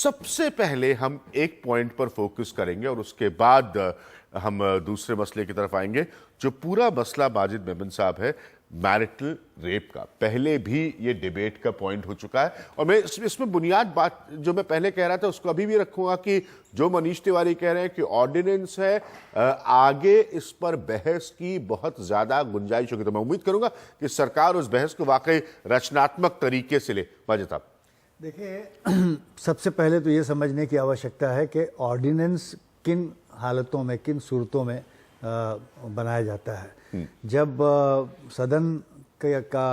सबसे पहले हम एक पॉइंट पर फोकस करेंगे और उसके बाद हम दूसरे मसले की तरफ आएंगे, जो पूरा मसला माजिद मेमन साहब है मैरिटल रेप का। पहले भी ये डिबेट का पॉइंट हो चुका है और मैं इसमें बुनियाद बात जो मैं पहले कह रहा था उसको अभी भी रखूंगा कि जो मनीष तिवारी कह रहे हैं कि ऑर्डिनेंस है, आगे इस पर बहस की बहुत ज्यादा गुंजाइश होगी। तो मैं उम्मीद करूंगा कि सरकार उस बहस को वाकई रचनात्मक तरीके से ले। माजिद साहब देखिए, सबसे पहले तो ये समझने की आवश्यकता है कि ऑर्डिनेंस किन हालतों में, किन सूरतों में बनाया जाता है। जब सदन का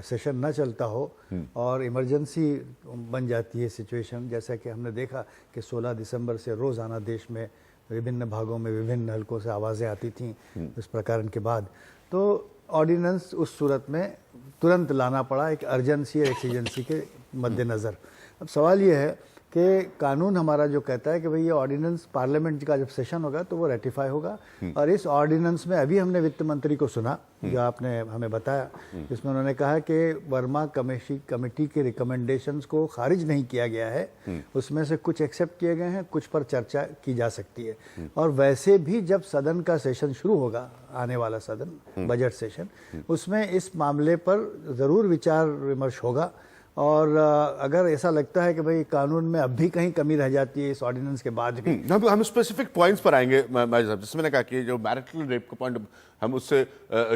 सेशन न चलता हो और इमरजेंसी बन जाती है सिचुएशन, जैसा कि हमने देखा कि 16 दिसंबर से रोज़ाना देश में विभिन्न भागों में विभिन्न हलकों से आवाज़ें आती थीं इस प्रकरण के बाद, तो ऑर्डिनेंस उस सूरत में तुरंत लाना पड़ा, एक अर्जेंसी और एक्सीजेंसी के मद्देनज़र। अब सवाल ये है कि कानून हमारा जो कहता है कि भाई ये ऑर्डिनेंस पार्लियामेंट का जब सेशन होगा तो वो रेटिफाई होगा, और इस ऑर्डिनेंस में अभी हमने वित्त मंत्री को सुना जो आपने हमें बताया, जिसमें उन्होंने कहा कि वर्मा कमेटी के रिकमेंडेशंस को खारिज नहीं किया गया है, उसमें से कुछ एक्सेप्ट किए गए हैं, कुछ पर चर्चा की जा सकती है। और वैसे भी जब सदन का सेशन शुरू होगा, आने वाला सदन बजट सेशन, उसमें इस मामले पर ज़रूर विचार विमर्श होगा। और अगर ऐसा लगता है कि भाई कानून में अब भी कहीं कमी रह जाती है इस ऑर्डिनेंस के बाद भी, हम स्पेसिफिक पॉइंट्स पर आएंगे माजिद साहब। जैसे मैंने कहा कि जो मैरिटल रेप का पॉइंट हम उससे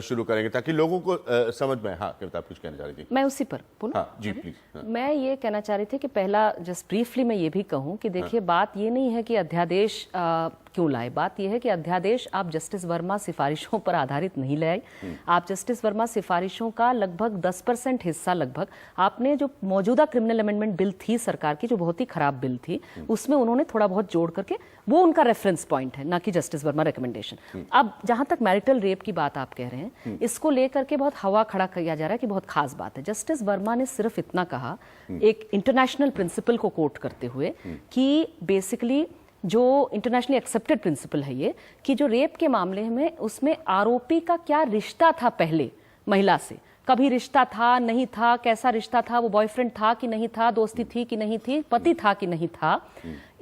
शुरू करेंगे ताकि लोगों को समझ में। हाँ, कविता आप कुछ कहना चाह रही थी? मैं उसी पर बोलूं? हाँ जी प्लीज। हाँ। मैं ये कहना चाह रही थी कि पहला जस्ट ब्रीफली मैं ये भी कहूं कि देखिए, बात ये नहीं है कि अध्यादेश क्यों लाए, बात यह है कि अध्यादेश आप जस्टिस वर्मा सिफारिशों पर आधारित नहीं ले आई। आप जस्टिस वर्मा सिफारिशों का लगभग 10% हिस्सा, लगभग आपने जो मौजूदा क्रिमिनल अमेंडमेंट बिल थी सरकार की, जो बहुत ही खराब बिल थी, उसमें उन्होंने थोड़ा बहुत जोड़ करके, वो उनका रेफरेंस पॉइंट है, ना कि जस्टिस वर्मा रिकमेंडेशन। अब जहां तक मैरिटल रेप की बात आप कह रहे हैं, इसको लेकर के बहुत हवा खड़ा किया जा रहा है कि बहुत खास बात है। जस्टिस वर्मा ने सिर्फ इतना कहा, एक इंटरनेशनल प्रिंसिपल को कोट करते हुए, कि बेसिकली जो इंटरनेशनली एक्सेप्टेड प्रिंसिपल है ये, कि जो रेप के मामले में उसमें आरोपी का क्या रिश्ता था पहले महिला से, कभी रिश्ता था नहीं था, कैसा रिश्ता था, वो बॉयफ्रेंड था कि नहीं था, दोस्ती थी कि नहीं थी, पति था कि नहीं था,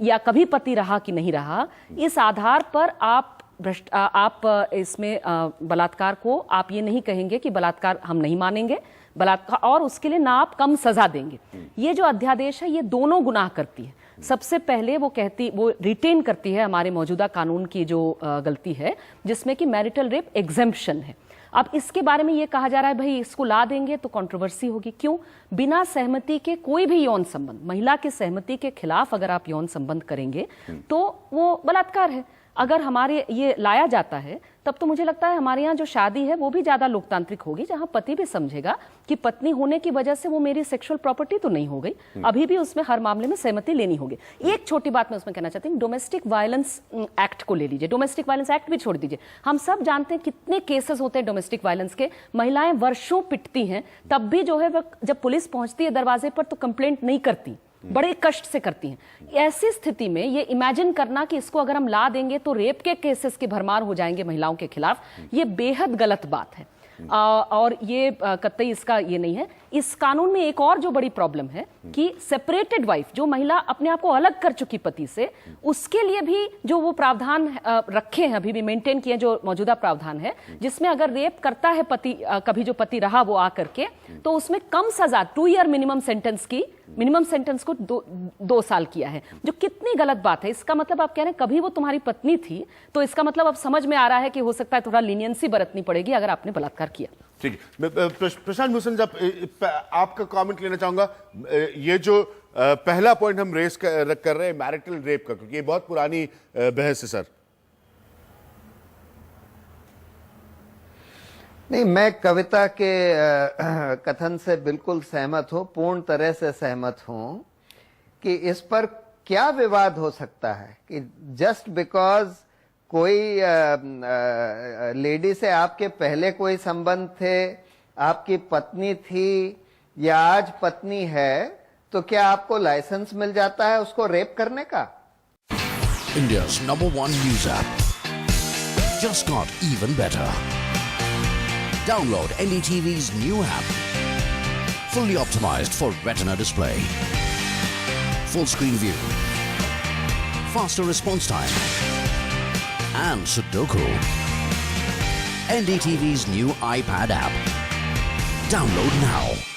या कभी पति रहा कि नहीं रहा, इस आधार पर आप इसमें बलात्कार को आप ये नहीं कहेंगे कि बलात्कार हम नहीं मानेंगे, बलात्कार, और उसके लिए ना आप कम सजा देंगे। ये जो अध्यादेश है ये दोनों गुनाह करती है। सबसे पहले वो रिटेन करती है हमारे मौजूदा कानून की जो गलती है, जिसमें कि मैरिटल रेप एग्जेम्पशन है। अब इसके बारे में ये कहा जा रहा है भाई इसको ला देंगे तो कंट्रोवर्सी होगी। क्यों? बिना सहमति के कोई भी यौन संबंध, महिला की सहमति के खिलाफ अगर आप यौन संबंध करेंगे तो वो बलात्कार है। अगर हमारे ये लाया जाता है तब तो मुझे लगता है हमारे यहाँ जो शादी है वो भी ज्यादा लोकतांत्रिक होगी, जहां पति भी समझेगा कि पत्नी होने की वजह से वो मेरी सेक्सुअल प्रॉपर्टी तो नहीं हो गई, अभी भी उसमें हर मामले में सहमति लेनी होगी। एक छोटी बात मैं उसमें कहना चाहती हूँ, डोमेस्टिक वायलेंस एक्ट को ले लीजिए, डोमेस्टिक वायलेंस एक्ट भी छोड़ दीजिए, हम सब जानते हैं कितने केसेस होते हैं डोमेस्टिक वायलेंस के, महिलाएं वर्षों पिटती हैं, तब भी जो है जब पुलिस पहुंचती है दरवाजे पर तो कंप्लेंट नहीं करती, बड़े कष्ट से करती हैं। ऐसी स्थिति में ये इमेजिन करना कि इसको अगर हम ला देंगे तो रेप के केसेस की भरमार हो जाएंगे महिलाओं के खिलाफ, ये बेहद गलत बात है। और ये कतई इसका ये नहीं है। इस कानून में एक और जो बड़ी प्रॉब्लम है कि सेपरेटेड वाइफ, जो महिला अपने आप को अलग कर चुकी पति से, उसके लिए भी जो वो प्रावधान रखे हैं, अभी भी मेंटेन किए, जो मौजूदा प्रावधान है, जिसमें अगर रेप करता है पति, कभी जो पति रहा वो आकर के, तो उसमें कम सजा, 2 ईयर मिनिमम सेंटेंस को 2 साल किया है, जो कितनी गलत बात है। इसका मतलब आप कह रहे हैं कभी वो तुम्हारी पत्नी थी, तो इसका मतलब अब समझ में आ रहा है कि हो सकता है थोड़ा लीनियंसी बरतनी पड़ेगी अगर आपने बलात्कार किया। ठीक है, प्रशांत भूषण साहब आपका कमेंट लेना चाहूंगा। ये जो पहला पॉइंट हम रेस कर रहे हैं मैरिटल रेप का, क्योंकि ये बहुत पुरानी बहस है सर। नहीं, मैं कविता के कथन से बिल्कुल सहमत हूं, पूर्ण तरह से सहमत हूं कि इस पर क्या विवाद हो सकता है कि जस्ट बिकॉज कोई लेडी से आपके पहले कोई संबंध थे, आपकी पत्नी थी या आज पत्नी है, तो क्या आपको लाइसेंस मिल जाता है उसको रेप करने का? India's #1 news app just got even better. Download NDTV's new app, fully optimized for retina display. full screen view, faster response time, and Sudoku. NDTV's new iPad app. Download now.